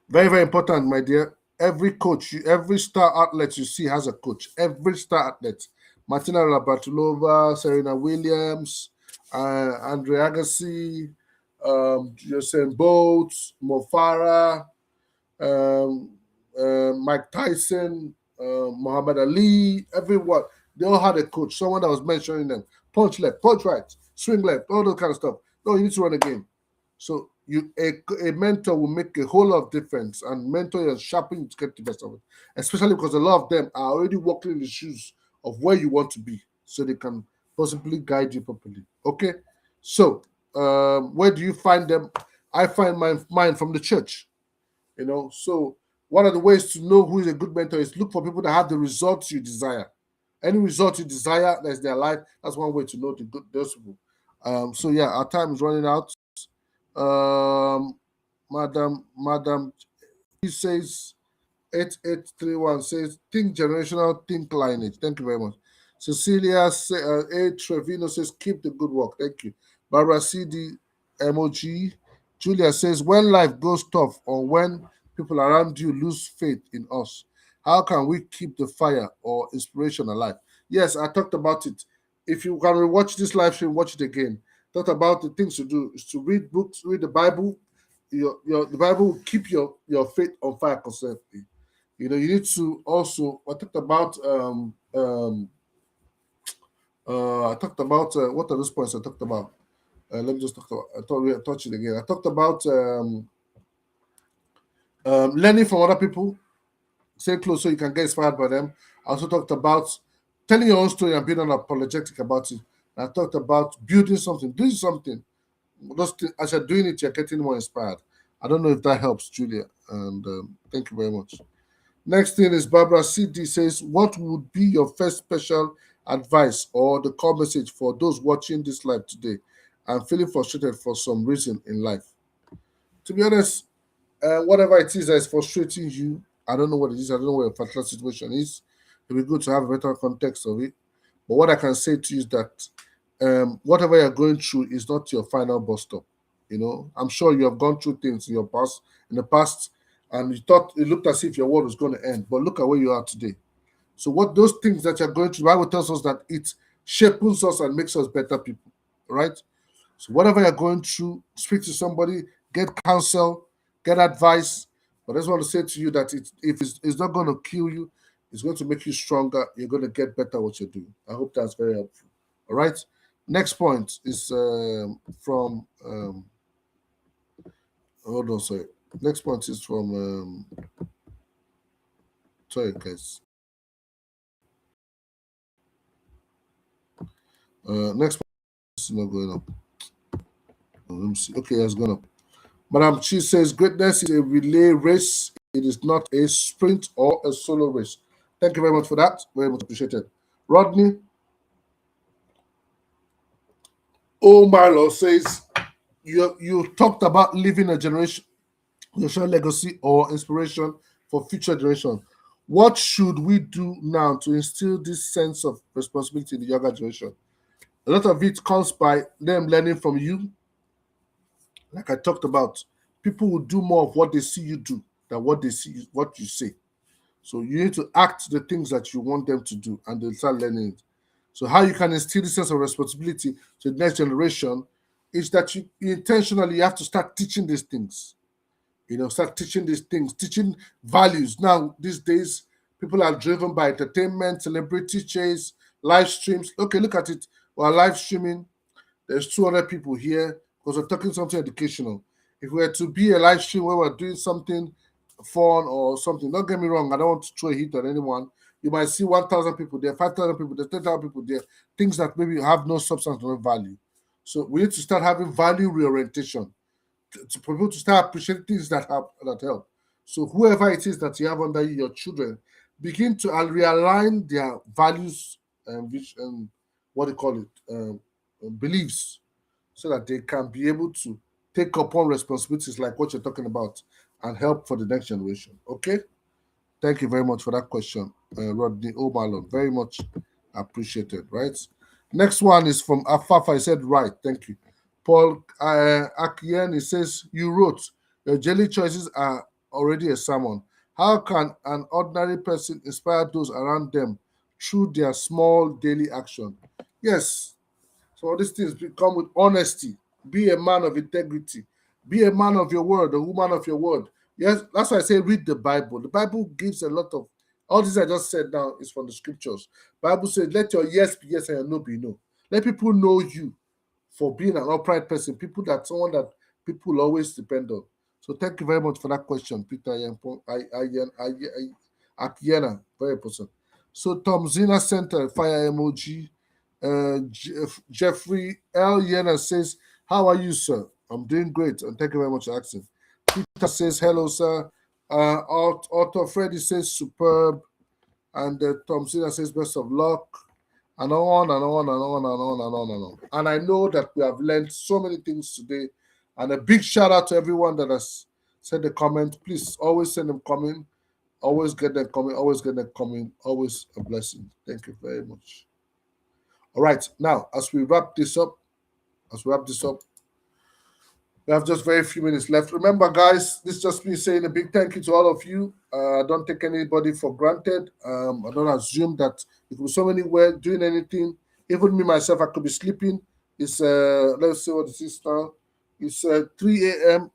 S1: Very, very important, my dear. Every coach, every star athlete you see has a coach. Every star athlete. Martina Labatulova, Serena Williams, Andre Agassi, Usain Bolt, Mo Farah, um, Mike Tyson, Muhammad Ali, everyone. They all had a coach, someone that was mentioning them. Punch left, punch right, swing left, all those kind of stuff. No, you need to run a game. So a mentor will make a whole lot of difference and mentor you sharpen you to get the best of it. Especially because a lot of them are already walking in the shoes of where you want to be. So they can possibly guide you properly. Okay. So where do you find them? I find mine from the church. So one of the ways to know who is a good mentor is look for people that have the results you desire. Any result you desire, that's their life. That's one way to know the good those people. So yeah, our time is running out. Um, Madam, he says 8831 says think generational, think lineage. Thank you very much. Cecilia A. Trevino says keep the good work. Thank you. Barbara CD MOG. Julia says when life goes tough or when people around you lose faith in us, how can we keep the fire or inspiration alive? Yes, I talked about it. If you can rewatch this live stream, watch it again. Talked about the things to do is to read books, read the Bible. The Bible will keep your faith on fire constantly. You need to also. I talked about what are those points I talked about. Let me just talk about. I thought we had touched it again. I talked about learning from other people. Stay close so you can get inspired by them. I also talked about telling your own story and being unapologetic about it. I talked about building something, doing something. As you're doing it, you're getting more inspired. I don't know if that helps, Julia. And thank you very much. Next thing is Barbara CD says, what would be your first special advice or the core message for those watching this live today and feeling frustrated for some reason in life? To be honest, whatever it is that is frustrating you, I don't know what it is. I don't know what your particular situation is. It'd be good to have a better context of it. But what I can say to you is that whatever you're going through is not your final bus stop. I'm sure you have gone through things in the past, and you thought it looked as if your world was going to end. But look at where you are today. So what those things that you're going through, the Bible tells us that it shapes us and makes us better people, right? So whatever you're going through, speak to somebody, get counsel, get advice. But I just want to say to you that if it's not going to kill you, it's going to make you stronger. You're going to get better at what you're doing. I hope that's very helpful. All right. Next point is from hold on, sorry. Next point is from sorry guys. Next point is not going up. Let me see. Okay, it's gone up. Madam Chi says greatness is a relay race. It is not a sprint or a solo race. Thank you very much for that. Very much appreciated. Rodney, oh my Lord says you talked about leaving a generation legacy or inspiration for future generation. What should we do now to instill this sense of responsibility in the younger generation? A lot of it comes by them learning from you. Like I talked about, people will do more of what they see you do than what you say. So you need to act the things that you want them to do, and they'll start learning it. So how you can instill this sense of responsibility to the next generation is that you intentionally have to start teaching these things. Start teaching these things, teaching values. Now, these days, people are driven by entertainment, celebrity chase, live streams. Okay, look at it. We're live streaming. There's 200 people here because we're talking something educational. If we were to be a live stream where we're doing something fun or something, don't get me wrong, I don't want to throw a hit on anyone. You might see 1,000 people there, 5,000 people there, 10,000 people there, things that maybe have no substance, no value. So we need to start having value reorientation to people to start appreciating things that help. So whoever it is that you have under you, your children, begin to realign their values what do you call it, beliefs, so that they can be able to take upon responsibilities like what you're talking about and help for the next generation. Okay? Thank you very much for that question, Rodney O'Malon. Very much appreciated, right? Next one is from Afafa. He said, right, thank you. Paul Akien, he says, you wrote, your daily choices are already a sermon. How can an ordinary person inspire those around them through their small daily action? Yes, so all these things come with honesty. Be a man of integrity. Be a man of your word, a woman of your word. Yes, that's why I say read the Bible. The Bible gives a lot of all this I just said now is from the scriptures. Bible says, let your yes be yes and your no be no. Let people know you for being an upright person, people that someone that people always depend on. So thank you very much for that question, Peter Akiena. Very important. So Tom Zina Center, fire emoji. Jeffrey L. Yena says, how are you, sir? I'm doing great, and thank you very much for asking. Peter says, hello, sir. Otto Freddy says, superb. And Tom Zina says, best of luck. And on and on and on and on and on and on. And I know that we have learned so many things today. And a big shout out to everyone that has sent a comment. Please always send them coming. Always get them coming. Always get them coming. Always a blessing. Thank you very much. All right. Now, as we wrap this up, we have just very few minutes left. Remember, guys, this is just me saying a big thank you to all of you. Don't take anybody for granted. I don't assume that you could be so anywhere doing anything. Even me myself, I could be sleeping. It's let's see what it is now. It's 3 a.m.,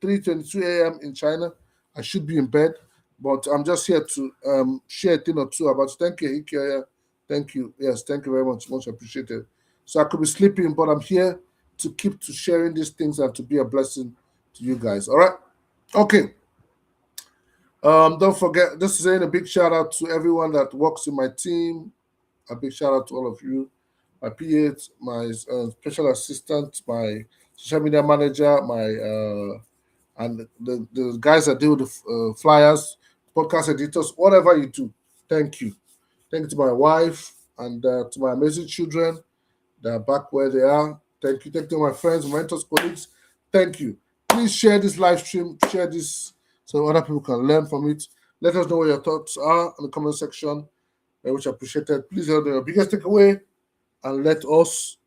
S1: 3:22 a.m. in China. I should be in bed, but I'm just here to share a thing or two about. Thank you, Ikea. Thank you. Yes, thank you very much. Much appreciated. So I could be sleeping, but I'm here to keep to sharing these things and to be a blessing to you guys. All right. Okay. Don't forget, this is saying a big shout out to everyone that works in my team. A big shout out to all of you, my PA, my special assistant, my social media manager, my and the guys that deal with the flyers, podcast editors, whatever you do. Thank you. Thank you to my wife and to my amazing children. They're back where they are. Thank you. Thank you to my friends, mentors, colleagues. Thank you. Please share this live stream, share this so other people can learn from it. Let us know what your thoughts are in the comment section, which I appreciated. Please help your biggest takeaway and let us.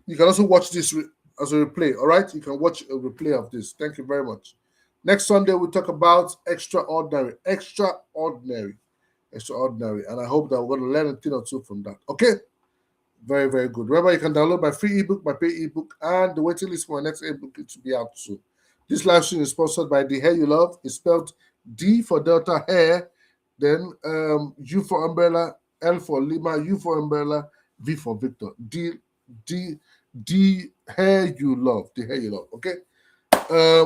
S1: You can also watch this as a replay, all right? You can watch a replay of this. Thank you very much. Next Sunday, we'll talk about extraordinary. And I hope that we're going to learn a thing or two from that. Okay? Very, very good. Remember, you can download my free ebook, my paid ebook, and the waiting list for my next ebook to be out soon. This live stream is sponsored by The Hair You Love. It's spelled D for Delta Hair, then U for Umbrella, L for Lima, U for Umbrella, V for Victor. D Hair You Love. The Hair You Love. Okay.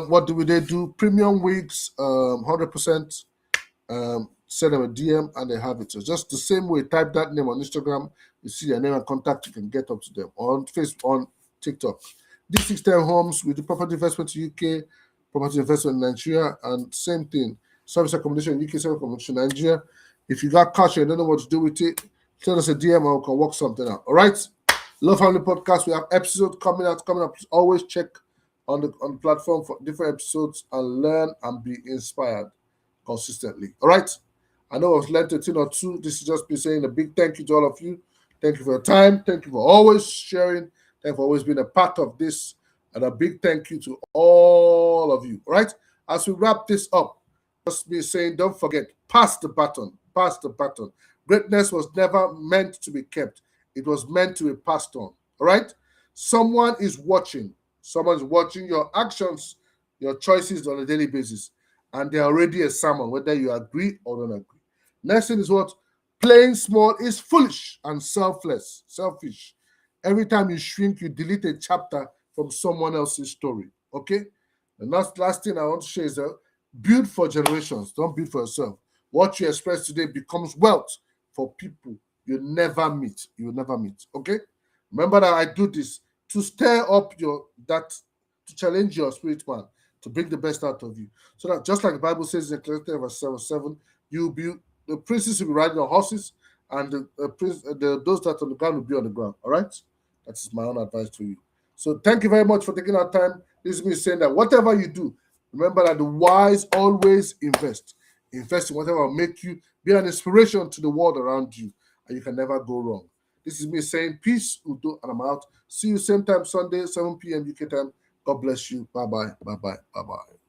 S1: What do they do? Premium wigs, 100%. Send them a DM and they have it. So just the same way, type that name on Instagram, you see their name and contact, you can get up to them on Facebook, on TikTok. D610 Homes, we do property investment in UK, property investment in Nigeria, and same thing, service accommodation in UK, service accommodation in Nigeria. If you got cash and you don't know what to do with it, send us a DM and we can work something out. All right. Love Family Podcast. We have episodes coming up. Please always check on the platform for different episodes and learn and be inspired consistently. All right. I know I've learned a thing or two. This is just me saying a big thank you to all of you. Thank you for your time. Thank you for always sharing. Thank you for always being a part of this. And a big thank you to all of you. All right. As we wrap this up, just be saying, don't forget, pass the baton. Pass the baton. Greatness was never meant to be kept. It was meant to be passed on. All right. Someone is watching. Someone's watching your actions, your choices on a daily basis. And they're already a sermon, whether you agree or don't agree. Next thing is what? Playing small is foolish and selfish. Every time you shrink, you delete a chapter from someone else's story. Okay? The last thing I want to share is build for generations. Don't build for yourself. What you express today becomes wealth for people you never meet. You will never meet. Okay? Remember that I do this to stir up to challenge your spirit man, to bring the best out of you. So that just like the Bible says in Ecclesiastes verse 7, the princes will be riding on horses and those that are on the ground will be on the ground. All right, that is my own advice to you. So thank you very much for taking our time. This is me saying that whatever you do, remember that the wise always invest. Invest in whatever will make you be an inspiration to the world around you, and you can never go wrong. This is me saying peace, Udo, and I'm out. See you same time Sunday, 7 p.m. UK time. God bless you. Bye bye. Bye bye. Bye bye.